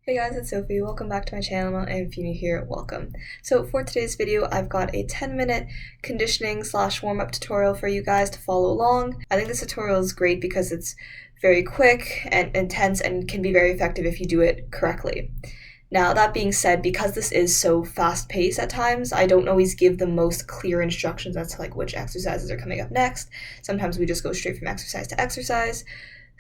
Hey guys, it's Sophie. Welcome back to my channel, and if you're new here, welcome. So for today's video, I've got a 10-minute conditioning / warm-up tutorial for you guys to follow along. I think this tutorial is great because it's very quick and intense and can be very effective if you do it correctly. Now, that being said, because this is so fast-paced at times, I don't always give the most clear instructions as to which exercises are coming up next. Sometimes we just go straight from exercise to exercise.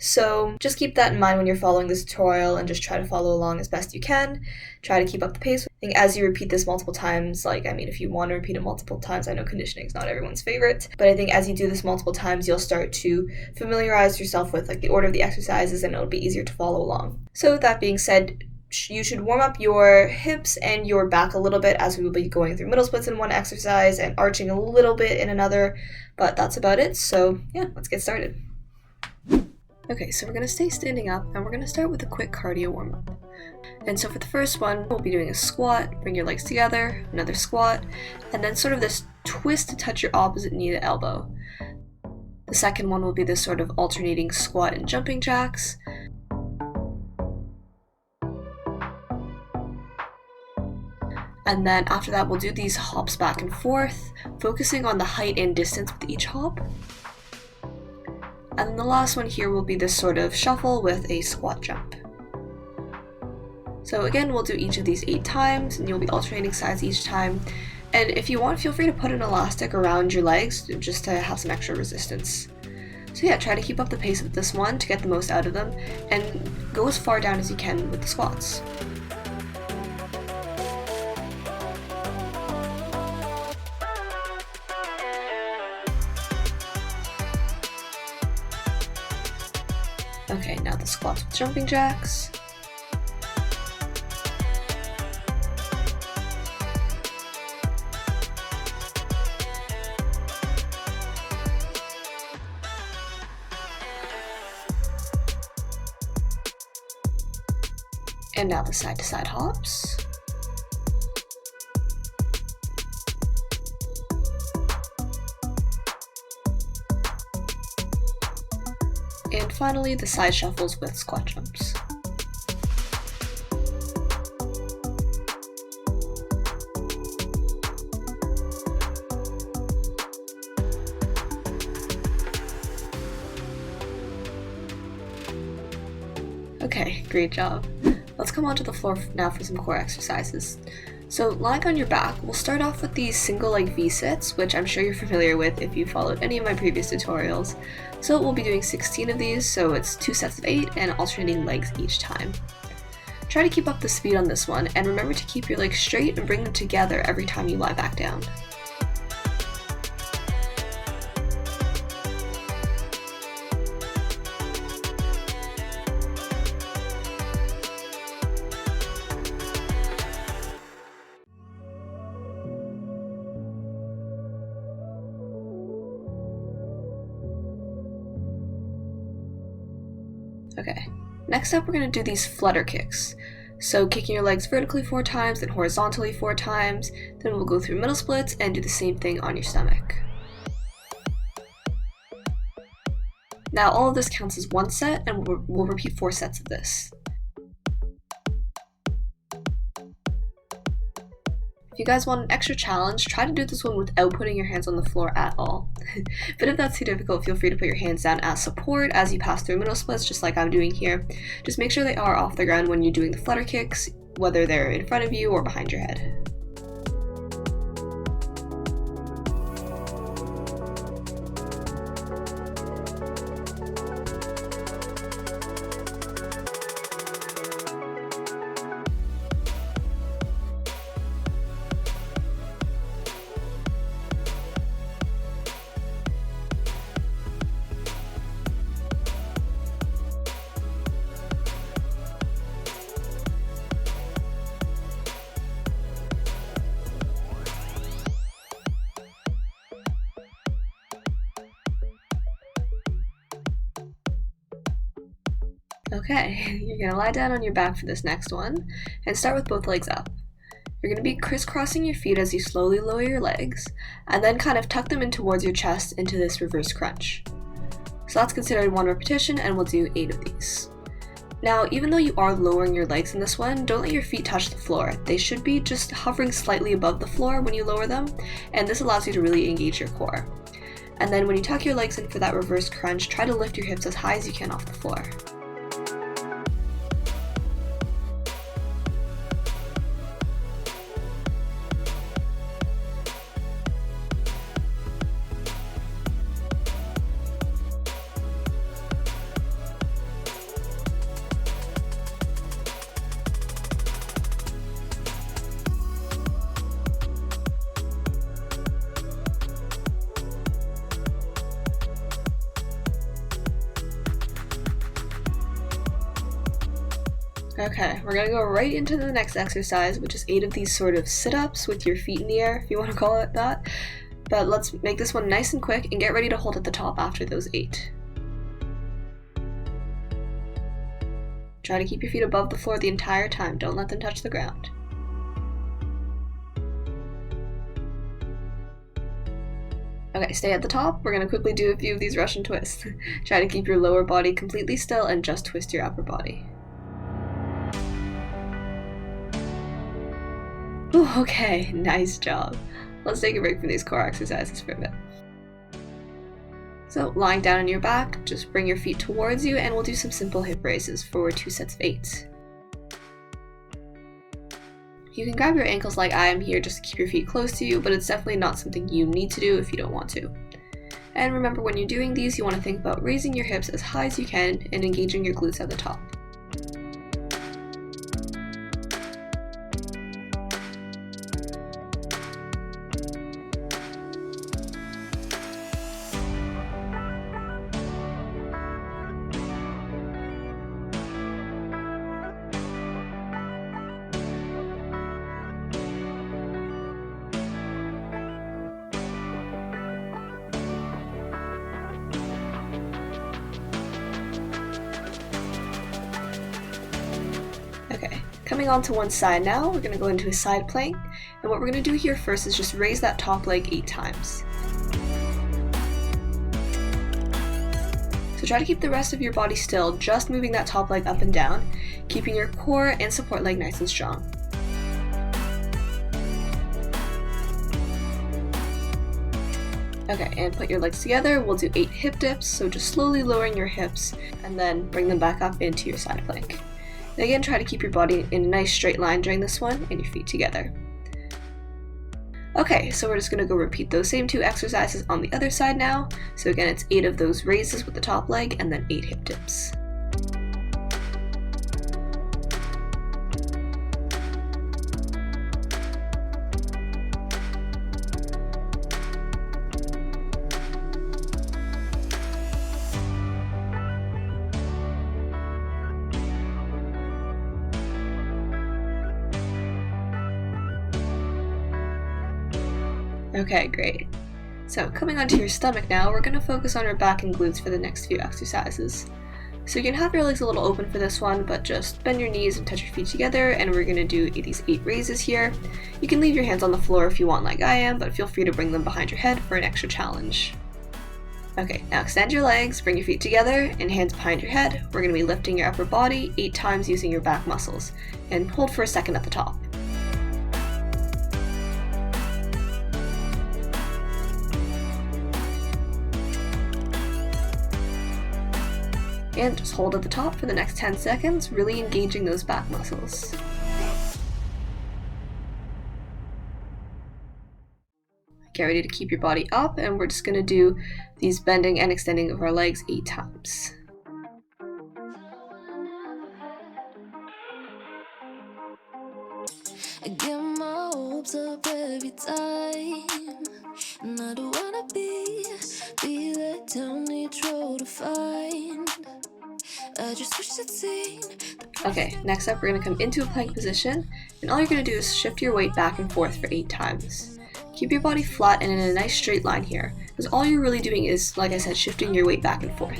So just keep that in mind when you're following this tutorial and just try to follow along as best you can. Try to keep up the pace. I think as you repeat this multiple times, if you want to repeat it multiple times, I know conditioning is not everyone's favorite, but I think as you do this multiple times, you'll start to familiarize yourself with the order of the exercises, and it'll be easier to follow along. So that being said, you should warm up your hips and your back a little bit, as we will be going through middle splits in one exercise and arching a little bit in another, but that's about it. So yeah, let's get started. Okay, so we're going to stay standing up, and we're going to start with a quick cardio warm-up. And so for the first one, we'll be doing a squat, bring your legs together, another squat, and then sort of this twist to touch your opposite knee to elbow. The second one will be this sort of alternating squat and jumping jacks. And then after that, we'll do these hops back and forth, focusing on the height and distance with each hop. And then the last one here will be this sort of shuffle with a squat jump. So again, we'll do each of these 8 times, and you'll be alternating sides each time. And if you want, feel free to put an elastic around your legs just to have some extra resistance. So yeah, try to keep up the pace with this one to get the most out of them, and go as far down as you can with the squats. Okay, now the squats with jumping jacks. And now the side-to-side hops. And finally, the side shuffles with squat jumps. Okay, great job. Let's come onto the floor now for some core exercises. So lying on your back, we'll start off with these single leg V-sits, which I'm sure you're familiar with if you followed any of my previous tutorials. So we'll be doing 16 of these, so it's 2 sets of 8 and alternating legs each time. Try to keep up the speed on this one, and remember to keep your legs straight and bring them together every time you lie back down. Okay, next up we're going to do these flutter kicks. So kicking your legs vertically 4 times, then horizontally 4 times, then we'll go through middle splits and do the same thing on your stomach. Now all of this counts as 1 set, and we'll repeat 4 sets of this. If you guys want an extra challenge, try to do this one without putting your hands on the floor at all. But if that's too difficult, feel free to put your hands down as support as you pass through middle splits, just like I'm doing here. Just make sure they are off the ground when you're doing the flutter kicks, whether they're in front of you or behind your head. Okay, you're going to lie down on your back for this next one, and start with both legs up. You're going to be crisscrossing your feet as you slowly lower your legs, and then kind of tuck them in towards your chest into this reverse crunch. So that's considered 1 repetition, and we'll do 8 of these. Now, even though you are lowering your legs in this one, don't let your feet touch the floor. They should be just hovering slightly above the floor when you lower them, and this allows you to really engage your core. And then when you tuck your legs in for that reverse crunch, try to lift your hips as high as you can off the floor. Okay, we're gonna go right into the next exercise, which is 8 of these sort of sit-ups with your feet in the air, if you want to call it that. But let's make this one nice and quick and get ready to hold at the top after those 8. Try to keep your feet above the floor the entire time, don't let them touch the ground. Okay, stay at the top. We're gonna quickly do a few of these Russian twists. Try to keep your lower body completely still and just twist your upper body. Ooh, okay, nice job. Let's take a break from these core exercises for a bit. So, lying down on your back, just bring your feet towards you and we'll do some simple hip raises for 2 sets of 8. You can grab your ankles like I am here just to keep your feet close to you, but it's definitely not something you need to do if you don't want to. And remember, when you're doing these, you want to think about raising your hips as high as you can and engaging your glutes at the top. Okay, coming on to one side now, we're going to go into a side plank, and what we're going to do here first is just raise that top leg 8 times. So try to keep the rest of your body still, just moving that top leg up and down, keeping your core and support leg nice and strong. Okay, and put your legs together. We'll do 8 hip dips, so just slowly lowering your hips, and then bring them back up into your side plank. And again, try to keep your body in a nice straight line during this one and your feet together. Okay, so we're just going to go repeat those same 2 exercises on the other side now. So again, it's 8 of those raises with the top leg and then 8 hip dips. Okay, great. So coming onto your stomach now, we're going to focus on your back and glutes for the next few exercises. So you can have your legs a little open for this one, but just bend your knees and touch your feet together, and we're going to do these 8 raises here. You can leave your hands on the floor if you want like I am, but feel free to bring them behind your head for an extra challenge. Okay, now extend your legs, bring your feet together, and hands behind your head. We're going to be lifting your upper body 8 times using your back muscles, and hold for a second at the top. And just hold at the top for the next 10 seconds, really engaging those back muscles. Get ready to keep your body up, and we're just going to do these bending and extending of our legs 8 times. I get my hopes up every time, and I don't wanna be that down each road to find. I just wish I'd seen. Okay, next up we're going to come into a plank position, and all you're going to do is shift your weight back and forth for 8 times. Keep your body flat and in a nice straight line here, because all you're really doing is, like I said, shifting your weight back and forth.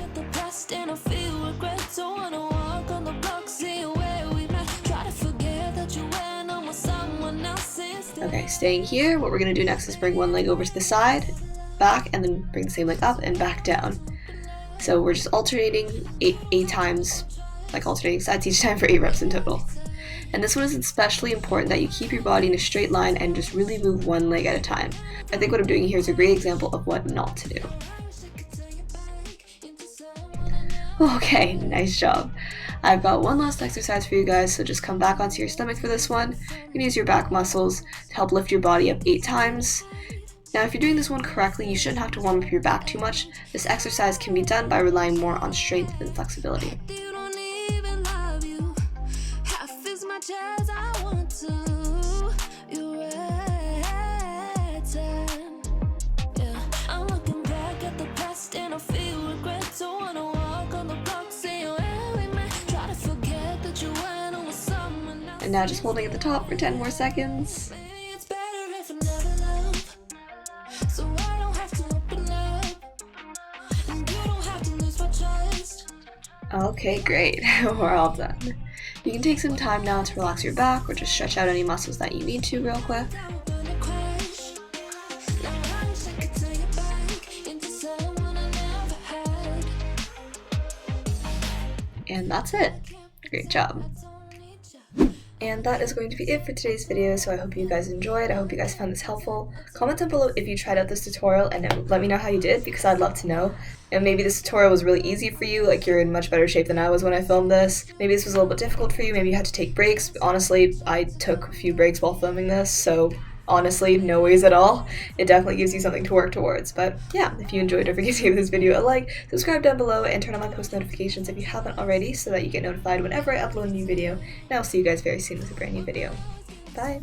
Okay, staying here, what we're going to do next is bring one leg over to the side, back, and then bring the same leg up and back down. So we're just alternating 8 times like alternating sides each time for 8 reps in total. And this one is especially important that you keep your body in a straight line and just really move one leg at a time. I think what I'm doing here is a great example of what not to do. Okay, nice job. I've got one last exercise for you guys, so just come back onto your stomach for this one. You can use your back muscles to help lift your body up 8 times. Now, if you're doing this one correctly, you shouldn't have to warm up your back too much. This exercise can be done by relying more on strength than flexibility. And now just holding at the top for 10 more seconds. Okay, great. We're all done. You can take some time now to relax your back or just stretch out any muscles that you need to real quick. And that's it. Great job. And that is going to be it for today's video, so I hope you guys enjoyed. I hope you guys found this helpful. Comment down below if you tried out this tutorial and let me know how you did, because I'd love to know. And maybe this tutorial was really easy for you, like you're in much better shape than I was when I filmed this. Maybe this was a little bit difficult for you, maybe you had to take breaks. Honestly, I took a few breaks while filming this, so honestly, no worries at all. It definitely gives you something to work towards. But yeah, if you enjoyed, don't forget to give this video a like, subscribe down below, and turn on my post notifications if you haven't already so that you get notified whenever I upload a new video. And I'll see you guys very soon with a brand new video. Bye!